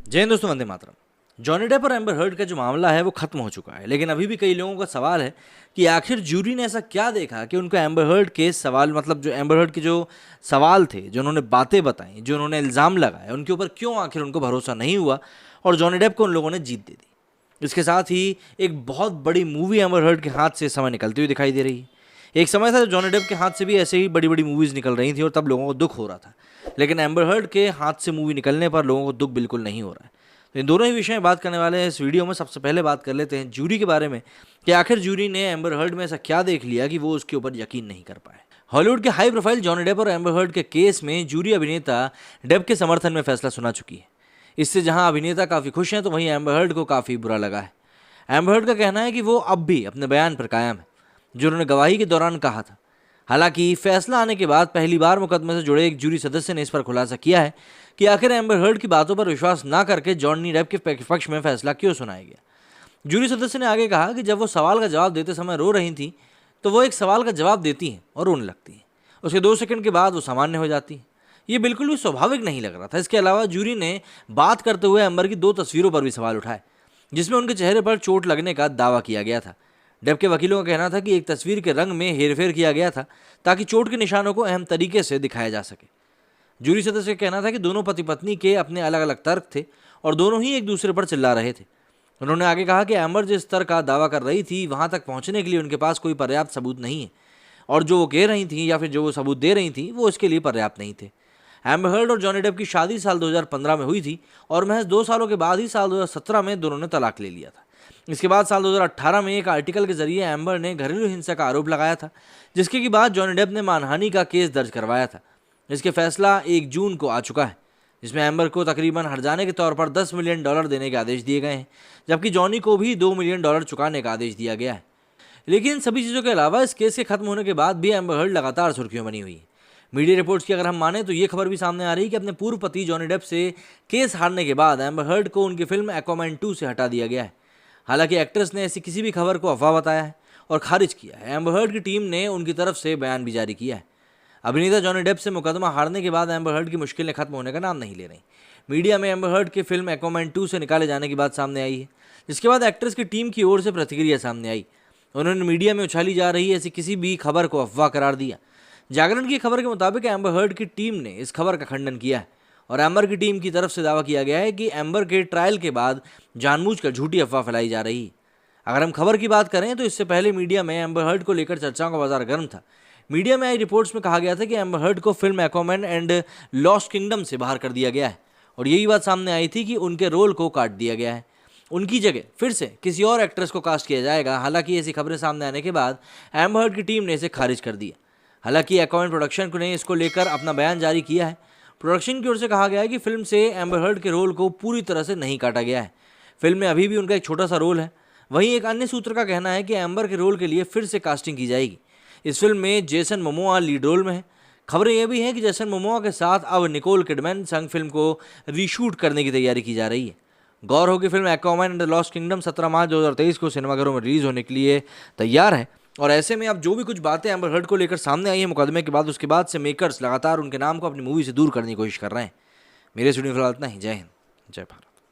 जय हिंद दोस्तों, Vande Mataram. Johnny Depp और एम्बर हर्ड का जो मामला है वो खत्म हो चुका है, लेकिन अभी भी कई लोगों का सवाल है कि आखिर जूरी ने ऐसा क्या देखा कि उनको एम्बर हर्ड के सवाल, मतलब जो एम्बर हर्ड के जो सवाल थे, जो उन्होंने बातें बताई, जो उन्होंने इल्ज़ाम लगाए, उनके ऊपर क्यों आखिर उनको भरोसा नहीं हुआ और जॉनी डेप को उन लोगों ने जीत दे दी। इसके साथ ही एक बहुत बड़ी मूवी एम्बर हर्ड के हाथ से इस समय निकलती हुई दिखाई दे रही है। एक समय था जॉनी डेप के हाथ से भी ऐसे ही बड़ी बड़ी मूवीज़ निकल रही थी और तब लोगों को दुख हो रहा था, लेकिन एम्बर हर्ड के हाथ से मूवी निकलने पर लोगों को दुख बिल्कुल नहीं हो रहा है। तो इन दोनों ही विषय में बात करने वाले हैं इस वीडियो में। सबसे पहले बात कर लेते हैं जूरी के बारे में कि आखिर जूरी ने एम्बर हर्ड में ऐसा क्या देख लिया कि वो उसके ऊपर यकीन नहीं कर पाए। हॉलीवुड के हाई प्रोफाइल जॉनी डेप और एम्बर हर्ड के केस में जूरी अभिनेता डेप के समर्थन में फैसला सुना चुकी है। इससे जहां अभिनेता काफ़ी खुश हैं, तो वहीं एम्बर हर्ड को काफ़ी बुरा लगा है। एम्बर हर्ड का कहना है कि वो अब भी अपने बयान पर कायम है जो उन्होंने गवाही के दौरान कहा था। हालांकि फैसला आने के बाद पहली बार मुकदमे से जुड़े एक जूरी सदस्य ने इस पर खुलासा किया है कि आखिर एम्बर हर्ड की बातों पर विश्वास न करके जॉनी डेप के पक्ष में फैसला क्यों सुनाया गया। जूरी सदस्य ने आगे कहा कि जब वो सवाल का जवाब देते समय रो रही थी, तो वो एक सवाल का जवाब देती हैं और रोने लगती हैं। उसके 2 सेकंड के बाद वो सामान्य हो जाती है। ये बिल्कुल भी स्वाभाविक नहीं लग रहा था। इसके अलावा जूरी ने बात करते हुए एम्बर की 2 तस्वीरों पर भी सवाल उठाए, जिसमें उनके चेहरे पर चोट लगने का दावा किया गया था। डेप के वकीलों का कहना था कि एक तस्वीर के रंग में हेरफेर किया गया था ताकि चोट के निशानों को अहम तरीके से दिखाया जा सके। जूरी सदस्य का कहना था कि दोनों पति पत्नी के अपने अलग अलग तर्क थे और दोनों ही एक दूसरे पर चिल्ला रहे थे। उन्होंने आगे कहा कि एम्बर जिस स्तर का दावा कर रही थी, वहां तक पहुंचने के लिए उनके पास कोई पर्याप्त सबूत नहीं है, और जो वो कह रही थी या फिर जो वो सबूत दे रही थी, वो इसके लिए पर्याप्त नहीं थे। एम्बर हर्ड और जॉनी डेप की शादी साल 2015 में हुई थी और महज 2 सालों के बाद ही साल 2017 में दोनों ने तलाक ले लिया था। इसके बाद साल 2018 में एक आर्टिकल के जरिए एम्बर ने घरेलू हिंसा का आरोप लगाया था, जिसके की बाद जॉनी डेप ने मानहानि का केस दर्ज करवाया था। इसके फैसला 1 जून को आ चुका है, जिसमें एम्बर को तकरीबन हर्जाने के तौर पर $10 मिलियन देने के आदेश दिए गए हैं, जबकि जॉनी को भी $2 मिलियन चुकाने का आदेश दिया गया है। लेकिन सभी चीज़ों के अलावा इस केस के खत्म होने के बाद भी एम्बर हर्ड लगातार सुर्खियों बनी हुई है। मीडिया रिपोर्ट्स की अगर हम माने तो ये खबर भी सामने आ रही है कि अपने पूर्व पति जॉनी डेप से केस हारने के बाद एम्बर हर्ड को उनकी फिल्म एक्वामैन 2 से हटा दिया गया है। हालांकि एक्ट्रेस ने ऐसी किसी भी खबर को अफवाह बताया है और खारिज किया है। एम्बर हर्ड की टीम ने उनकी तरफ से बयान भी जारी किया है। अभिनेता जॉनी डेप से मुकदमा हारने के बाद एम्बर हर्ड की मुश्किलें खत्म होने का नाम नहीं ले रही। मीडिया में एम्बर हर्ड की फिल्म एक्वामैन 2 से निकाले जाने की बात सामने आई है, जिसके बाद एक्ट्रेस की टीम की ओर से प्रतिक्रिया सामने आई। उन्होंने मीडिया में उछाली जा रही ऐसी किसी भी खबर को अफवाह करार दिया। जागरण की खबर के मुताबिक एम्बर हर्ड की टीम ने इस खबर का खंडन किया है और एम्बर की टीम की तरफ से दावा किया गया है कि एम्बर के ट्रायल के बाद जानबूझकर झूठी अफवाह फैलाई जा रही है। अगर हम खबर की बात करें तो इससे पहले मीडिया में एम्बर हर्ड को लेकर चर्चाओं का बाजार गर्म था। मीडिया में आई रिपोर्ट्स में कहा गया था कि एम्बर हर्ड को film Aquaman and lost kingdom से बाहर कर दिया गया है और यही बात सामने आई थी कि उनके रोल को काट दिया गया है। उनकी जगह फिर से किसी और एक्ट्रेस को कास्ट किया जाएगा। हालांकि ऐसी खबरें सामने आने के बाद एम्बर हर्ड की टीम ने इसे खारिज कर दिया। हालांकि एक्वामैन प्रोडक्शन ने इसको लेकर अपना बयान जारी किया है। प्रोडक्शन की ओर से कहा गया है कि फिल्म से एम्बर हर्ड के रोल को पूरी तरह से नहीं काटा गया है। फिल्म में अभी भी उनका एक छोटा सा रोल है। वहीं एक अन्य सूत्र का कहना है कि एम्बर के रोल के लिए फिर से कास्टिंग की जाएगी। इस फिल्म में जेसन मोमोआ लीड रोल में है। खबरें यह भी हैं कि जेसन मोमोआ के साथ अब निकोल किडमैन संग फिल्म को रीशूट करने की तैयारी की जा रही है। गौर हो कि film Aquaman and the lost kingdom 17 मार्च 2023 को सिनेमाघरों में रिलीज होने के लिए तैयार है। और ऐसे में अब जो भी कुछ बातें एम्बर हर्ड को लेकर सामने आई है मुकदमे के बाद, उसके बाद से मेकर्स लगातार उनके नाम को अपनी मूवी से दूर करने की कोशिश कर रहे हैं। मेरे स्टूडियो फिलहाल इतना ही। जय हिंद, जय भारत।